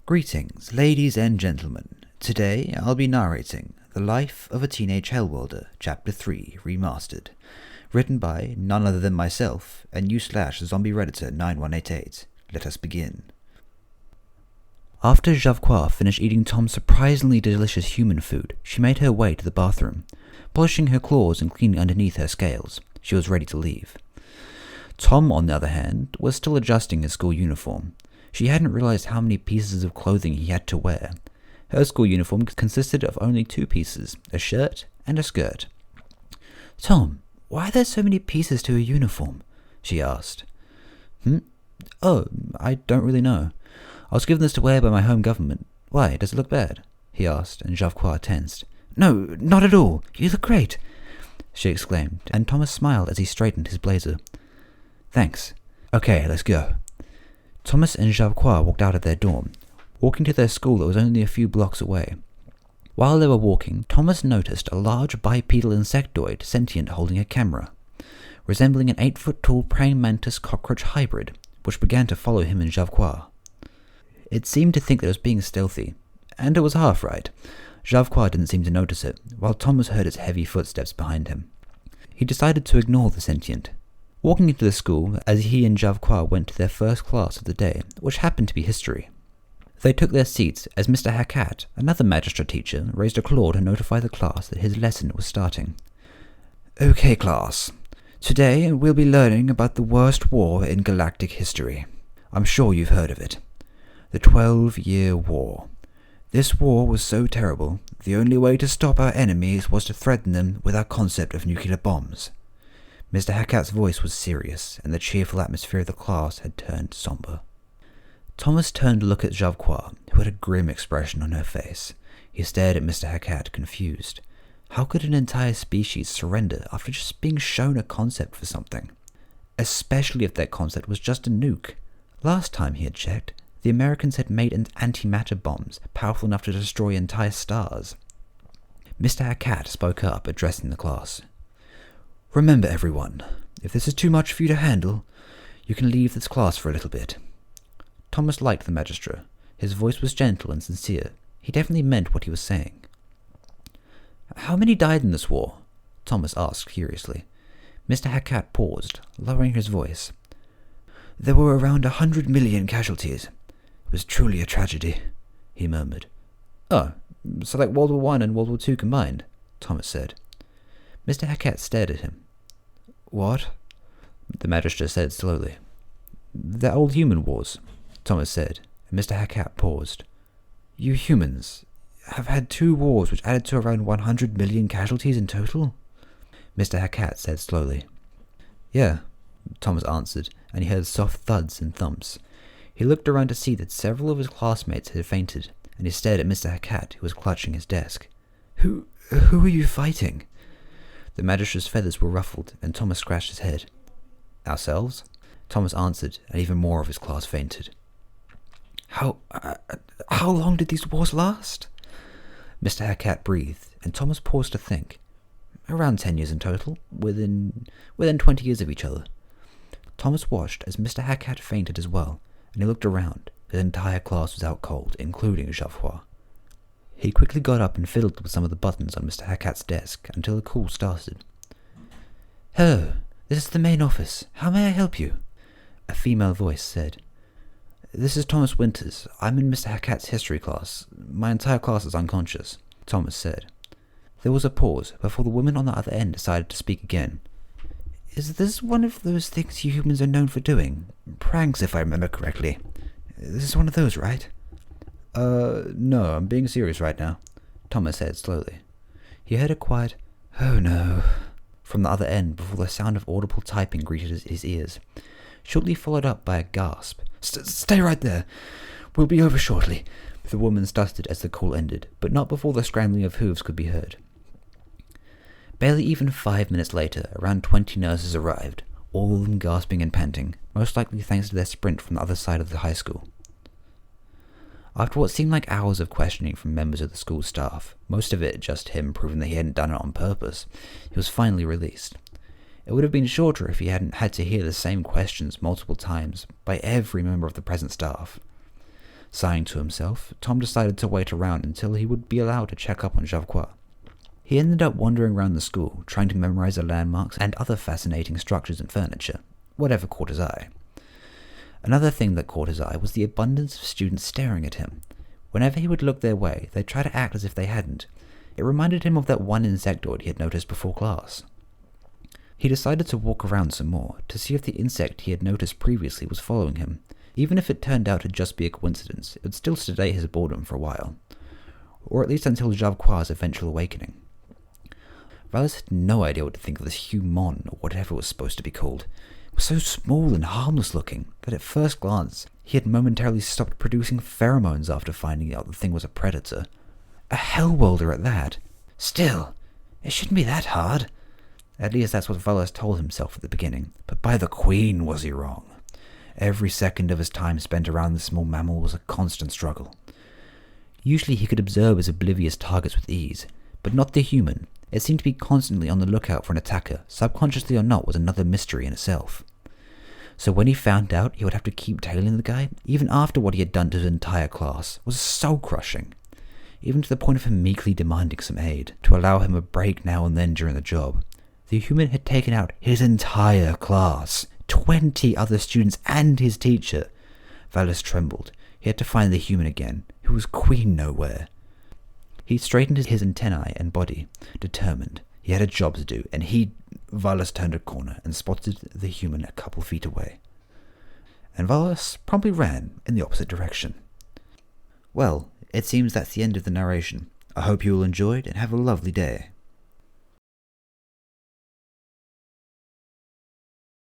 Greetings, ladies and gentlemen. Today I'll be narrating The Life of a Teenage Hellworlder, Chapter 3, Remastered, written by none other than myself and you/Zombie Redditor 9188. Let us begin. After Javquar finished eating Tom's surprisingly delicious human food, she made her way to the bathroom. Polishing her claws and cleaning underneath her scales, she was ready to leave. Tom, on the other hand, was still adjusting his school uniform. She hadn't realized how many pieces of clothing he had to wear. Her school uniform consisted of only 2 pieces, a shirt and a skirt. "Tom, why are there so many pieces to a uniform?" she asked. "Oh, I don't really know. I was given this to wear by my home government. Why, does it look bad?" he asked, and Javquar tensed. "No, not at all. You look great," she exclaimed, and Thomas smiled as he straightened his blazer. "Thanks. Okay, let's go." Thomas and Javquar walked out of their dorm, walking to their school that was only a few blocks away. While they were walking, Thomas noticed a large bipedal insectoid sentient holding a camera, resembling an 8-foot-tall praying mantis cockroach hybrid, which began to follow him and Javquar. It seemed to think that it was being stealthy, and it was half right. Javquar didn't seem to notice it, while Thomas heard its heavy footsteps behind him. He decided to ignore the sentient. Walking into the school, as he and Javquar went to their first class of the day, which happened to be history. They took their seats as Mr. Hackett, another magistrate teacher, raised a claw to notify the class that his lesson was starting. "Okay, class. Today we'll be learning about the worst war in galactic history. I'm sure you've heard of it. The 12-Year War. This war was so terrible, the only way to stop our enemies was to threaten them with our concept of nuclear bombs." Mr. Hackett's voice was serious, and the cheerful atmosphere of the class had turned somber. Thomas turned to look at Javquar, who had a grim expression on her face. He stared at Mr. Hackett, confused. How could an entire species surrender after just being shown a concept for something? Especially if that concept was just a nuke. Last time he had checked, the Americans had made antimatter bombs powerful enough to destroy entire stars. Mr. Hackett spoke up, addressing the class. "Remember, everyone, if this is too much for you to handle, you can leave this class for a little bit." Thomas liked the magistrate. His voice was gentle and sincere. He definitely meant what he was saying. "How many died in this war?" Thomas asked curiously. Mr. Hackett paused, lowering his voice. "There were around 100 million casualties. It was truly a tragedy," he murmured. "Oh, so like World War I and World War II combined," Thomas said. Mr. Hackett stared at him. "What?" the magistrate said slowly. "The old human wars," Thomas said, and Mr. Hackett paused. "You humans have had 2 wars which added to around 100 million casualties in total?" Mr. Hackett said slowly. "Yeah," Thomas answered, and he heard soft thuds and thumps. He looked around to see that several of his classmates had fainted, and he stared at Mr. Hackett, who was clutching his desk. Who are you fighting?" The magistrate's feathers were ruffled, and Thomas scratched his head. "Ourselves?" Thomas answered, and even more of his class fainted. How long did these wars last?" Mr. Hackett breathed, and Thomas paused to think. "Around 10 years in total, within 20 years of each other." Thomas watched as Mr. Hackett fainted as well, and he looked around. His entire class was out cold, including Javquar. He quickly got up and fiddled with some of the buttons on Mr. Hackett's desk until the call started. "Hello, this is the main office. How may I help you?" a female voice said. "This is Thomas Winters. I'm in Mr. Hackett's history class. My entire class is unconscious," Thomas said. There was a pause before the woman on the other end decided to speak again. "Is this one of those things you humans are known for doing? Pranks, if I remember correctly. This is one of those, right?" No, I'm being serious right now," Thomas said slowly. He heard a quiet, "Oh no," from the other end before the sound of audible typing greeted his ears, shortly followed up by a gasp. Stay right there. We'll be over shortly," the woman stuttered as the call ended, but not before the scrambling of hooves could be heard. Barely even 5 minutes later, around 20 nurses arrived, all of them gasping and panting, most likely thanks to their sprint from the other side of the high school. After what seemed like hours of questioning from members of the school staff, most of it just him proving that he hadn't done it on purpose, he was finally released. It would have been shorter if he hadn't had to hear the same questions multiple times by every member of the present staff. Sighing to himself, Tom decided to wait around until he would be allowed to check up on Javquois. He ended up wandering around the school, trying to memorize the landmarks and other fascinating structures and furniture, whatever caught his eye. Another thing that caught his eye was the abundance of students staring at him. Whenever he would look their way, they'd try to act as if they hadn't. It reminded him of that one insectoid he had noticed before class. He decided to walk around some more, to see if the insect he had noticed previously was following him. Even if it turned out to just be a coincidence, it would still sedate his boredom for a while. Or at least until Javquois' eventual awakening. Valis had no idea what to think of this human, or whatever it was supposed to be called. It was so small and harmless looking, that at first glance, he had momentarily stopped producing pheromones after finding out the thing was a predator. A hellworlder at that. Still, it shouldn't be that hard. At least that's what Valis told himself at the beginning, but by the Queen was he wrong. Every second of his time spent around the small mammal was a constant struggle. Usually he could observe his oblivious targets with ease, but not the human. It seemed to be constantly on the lookout for an attacker, subconsciously or not, was another mystery in itself. So when he found out he would have to keep tailing the guy, even after what he had done to his entire class, was so crushing. Even to the point of him meekly demanding some aid, to allow him a break now and then during the job. The human had taken out his entire class, 20 other students and his teacher. Valis trembled. He had to find the human again, who was Queen nowhere. He straightened his antennae and body, determined. He had a job to do, and Valis turned a corner and spotted the human a couple feet away. And Valis promptly ran in the opposite direction. Well, it seems that's the end of the narration. I hope you all enjoyed and have a lovely day.